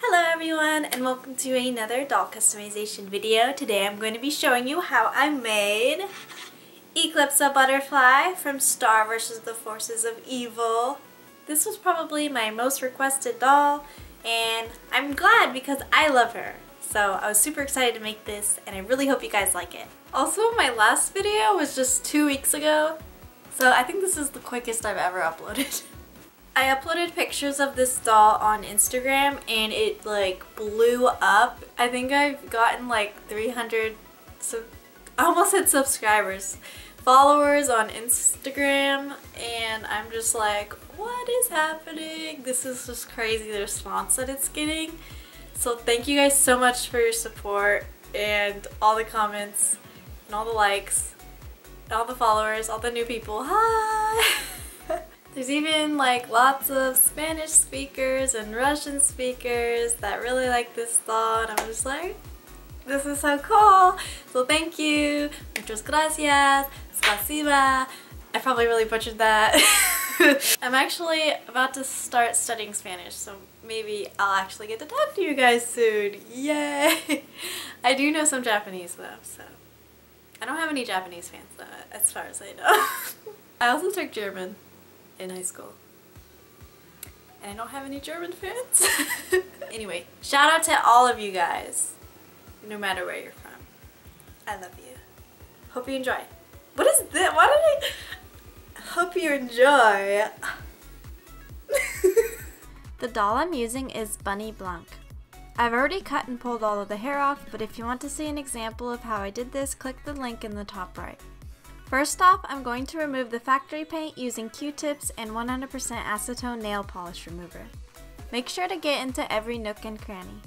Hello everyone and welcome to another doll customization video. Today I'm going to be showing you how I made Eclipsa butterfly from Star vs. the Forces of Evil. This was probably my most requested doll and I'm glad because I love her. So I was super excited to make this and I really hope you guys like it. Also, my last video was just 2 weeks ago, so I think this is the quickest I've ever uploaded. I uploaded pictures of this doll on Instagram and it like blew up. I think I've gotten like 300, I almost said subscribers, followers on Instagram, and I'm just like, what is happening? This is just crazy, the response that it's getting. So thank you guys so much for your support and all the comments and all the likes and all the followers, all the new people. Hi! There's even like lots of Spanish speakers and Russian speakers that really like this doll, and I'm just like, this is so cool. So thank you. Muchas gracias. Spasiba. I probably really butchered that. I'm actually about to start studying Spanish, so maybe I'll actually get to talk to you guys soon. Yay! I do know some Japanese though, so I don't have any Japanese fans though, as far as I know. I also took German in high school, and I don't have any German fans. Anyway, shout out to all of you guys, no matter where you're from. I love you. Hope you enjoy. What is this? Why did I? Hope you enjoy. The doll I'm using is Bunny Blanc. I've already cut and pulled all of the hair off, but if you want to see an example of how I did this, click the link in the top right. First off, I'm going to remove the factory paint using Q-tips and 100% acetone nail polish remover. Make sure to get into every nook and cranny.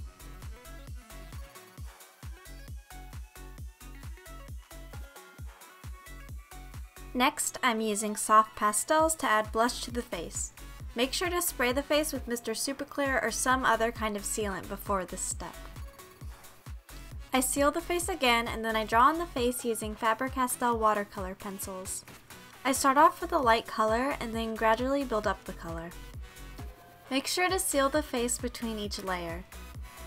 Next, I'm using soft pastels to add blush to the face. Make sure to spray the face with Mr. Super Clear or some other kind of sealant before this step. I seal the face again, and then I draw on the face using Faber-Castell watercolor pencils. I start off with a light color and then gradually build up the color. Make sure to seal the face between each layer.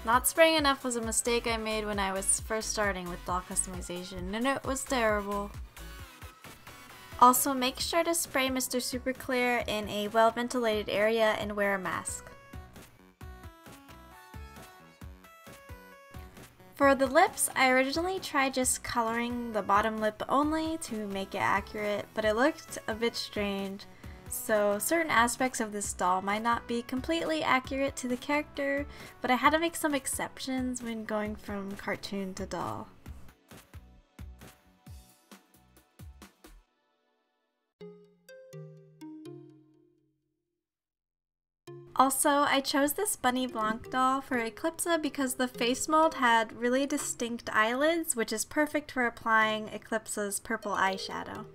Not spraying enough was a mistake I made when I was first starting with doll customization, and it was terrible. Also, make sure to spray Mr. Super Clear in a well-ventilated area and wear a mask. For the lips, I originally tried just coloring the bottom lip only to make it accurate, but it looked a bit strange, so certain aspects of this doll might not be completely accurate to the character, but I had to make some exceptions when going from cartoon to doll. Also, I chose this Bunny Blanc doll for Eclipsa because the face mold had really distinct eyelids, which is perfect for applying Eclipsa's purple eyeshadow.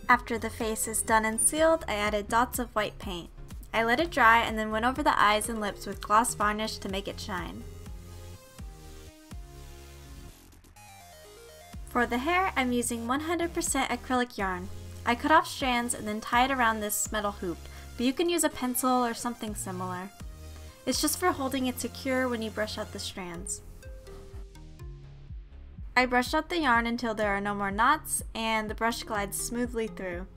After the face is done and sealed, I added dots of white paint. I let it dry and then went over the eyes and lips with gloss varnish to make it shine. For the hair, I'm using 100% acrylic yarn. I cut off strands and then tie it around this metal hoop, but you can use a pencil or something similar. It's just for holding it secure when you brush out the strands. I brushed out the yarn until there are no more knots and the brush glides smoothly through.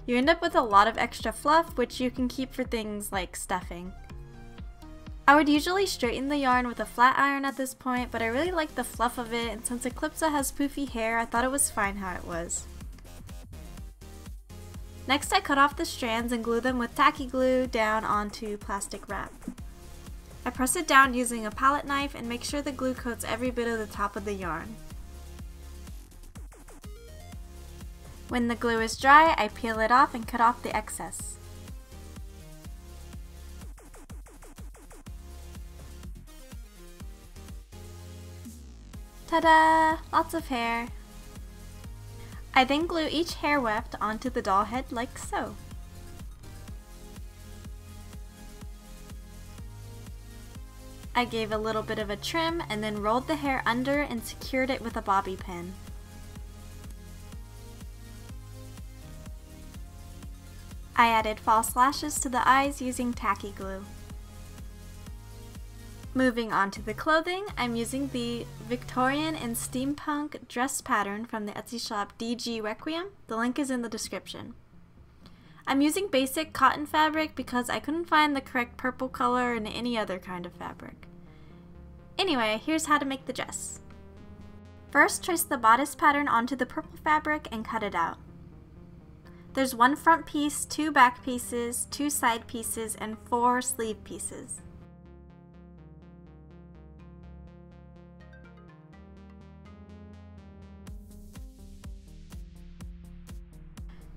You end up with a lot of extra fluff, which you can keep for things like stuffing. I would usually straighten the yarn with a flat iron at this point, but I really like the fluff of it, and since Eclipsa has poofy hair, I thought it was fine how it was. Next, I cut off the strands and glue them with tacky glue down onto plastic wrap. I press it down using a palette knife and make sure the glue coats every bit of the top of the yarn. When the glue is dry, I peel it off and cut off the excess. Ta-da! Lots of hair! I then glue each hair weft onto the doll head like so. I gave a little bit of a trim and then rolled the hair under and secured it with a bobby pin. I added false lashes to the eyes using tacky glue. Moving on to the clothing, I'm using the Victorian and steampunk dress pattern from the Etsy shop DG Requiem. The link is in the description. I'm using basic cotton fabric because I couldn't find the correct purple color in any other kind of fabric. Anyway, here's how to make the dress. First, trace the bodice pattern onto the purple fabric and cut it out. There's one front piece, 2 back pieces, 2 side pieces, and 4 sleeve pieces.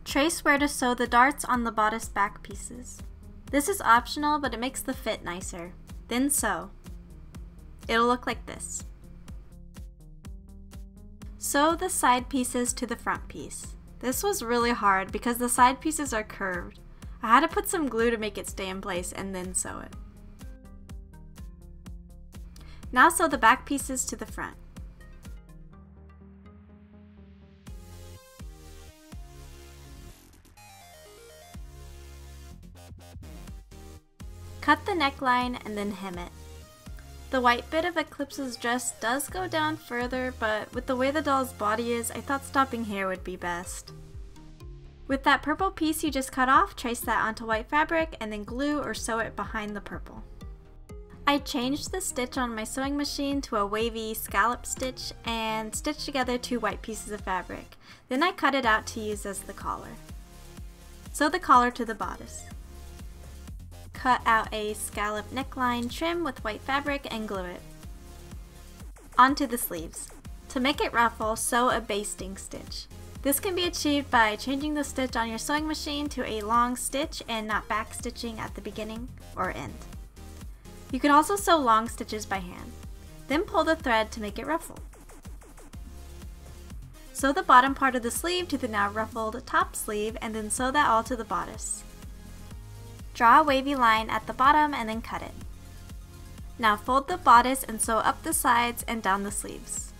Trace where to sew the darts on the bodice back pieces. This is optional, but it makes the fit nicer. Then sew. It'll look like this. Sew the side pieces to the front piece. This was really hard because the side pieces are curved. I had to put some glue to make it stay in place and then sew it. Now sew the back pieces to the front. Cut the neckline and then hem it. The white bit of Eclipsa's dress does go down further, but with the way the doll's body is, I thought stopping here would be best. With that purple piece you just cut off, trace that onto white fabric and then glue or sew it behind the purple. I changed the stitch on my sewing machine to a wavy scallop stitch and stitched together 2 white pieces of fabric. Then I cut it out to use as the collar. Sew the collar to the bodice. Cut out a scallop neckline trim with white fabric and glue it. Onto the sleeves. To make it ruffle, sew a basting stitch. This can be achieved by changing the stitch on your sewing machine to a long stitch and not back stitching at the beginning or end. You can also sew long stitches by hand. Then pull the thread to make it ruffle. Sew the bottom part of the sleeve to the now ruffled top sleeve and then sew that all to the bodice. Draw a wavy line at the bottom and then cut it. Now fold the bodice and sew up the sides and down the sleeves.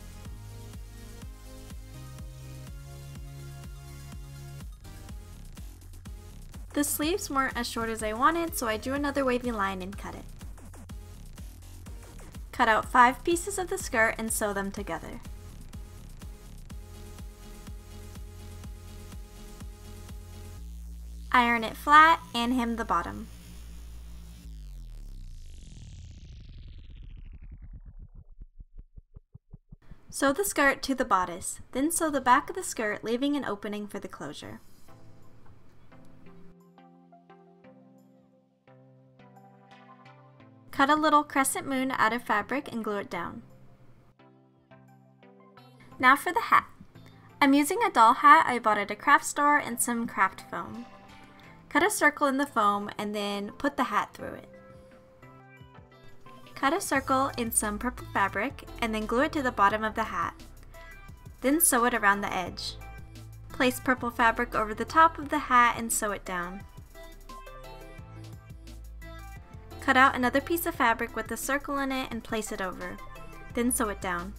The sleeves weren't as short as I wanted, so I drew another wavy line and cut it. Cut out 5 pieces of the skirt and sew them together. Iron it flat and hem the bottom. Sew the skirt to the bodice, then sew the back of the skirt, leaving an opening for the closure. Cut a little crescent moon out of fabric and glue it down. Now for the hat. I'm using a doll hat I bought at a craft store and some craft foam. Cut a circle in the foam and then put the hat through it. Cut a circle in some purple fabric and then glue it to the bottom of the hat. Then sew it around the edge. Place purple fabric over the top of the hat and sew it down. Cut out another piece of fabric with a circle in it and place it over. Then sew it down.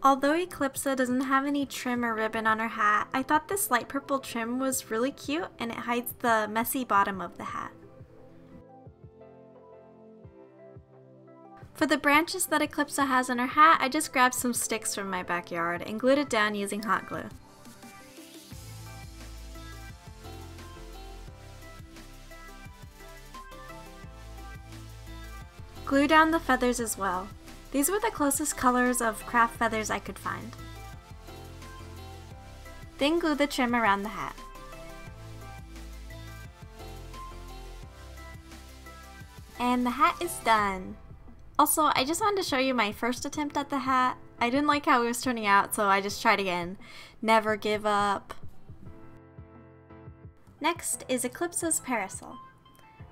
Although Eclipsa doesn't have any trim or ribbon on her hat, I thought this light purple trim was really cute and it hides the messy bottom of the hat. For the branches that Eclipsa has on her hat, I just grabbed some sticks from my backyard and glued it down using hot glue. Glue down the feathers as well. These were the closest colors of craft feathers I could find. Then glue the trim around the hat. And the hat is done! Also, I just wanted to show you my first attempt at the hat. I didn't like how it was turning out, so I just tried again. Never give up. Next is Eclipsa's parasol.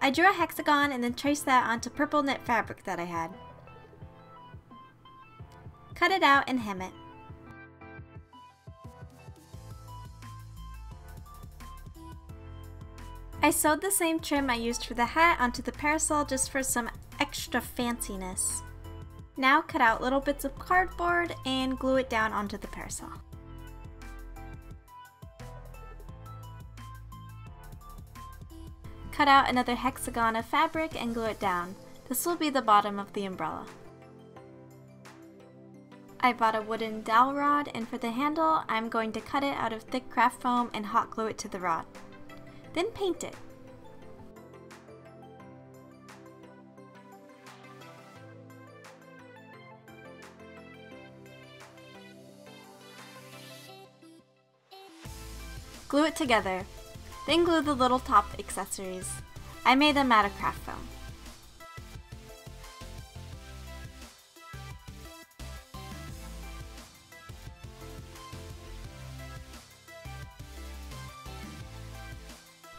I drew a hexagon and then traced that onto purple knit fabric that I had. Cut it out and hem it. I sewed the same trim I used for the hat onto the parasol just for some extra fanciness. Now cut out little bits of cardboard and glue it down onto the parasol. Cut out another hexagon of fabric and glue it down. This will be the bottom of the umbrella. I bought a wooden dowel rod, and for the handle, I'm going to cut it out of thick craft foam and hot glue it to the rod. Then paint it. Glue it together. Then glue the little top accessories. I made them out of craft foam.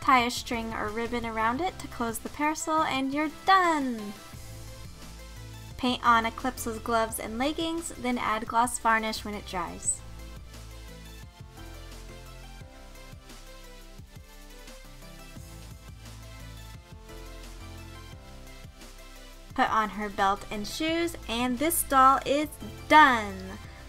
Tie a string or ribbon around it to close the parasol and you're done! Paint on Eclipsa's gloves and leggings, then add gloss varnish when it dries. Put on her belt and shoes, and this doll is done!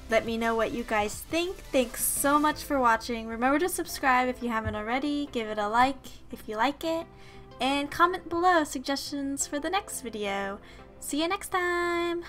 Let me know what you guys think. Thanks so much for watching. Remember to subscribe if you haven't already, give it a like if you like it, and comment below suggestions for the next video. See you next time!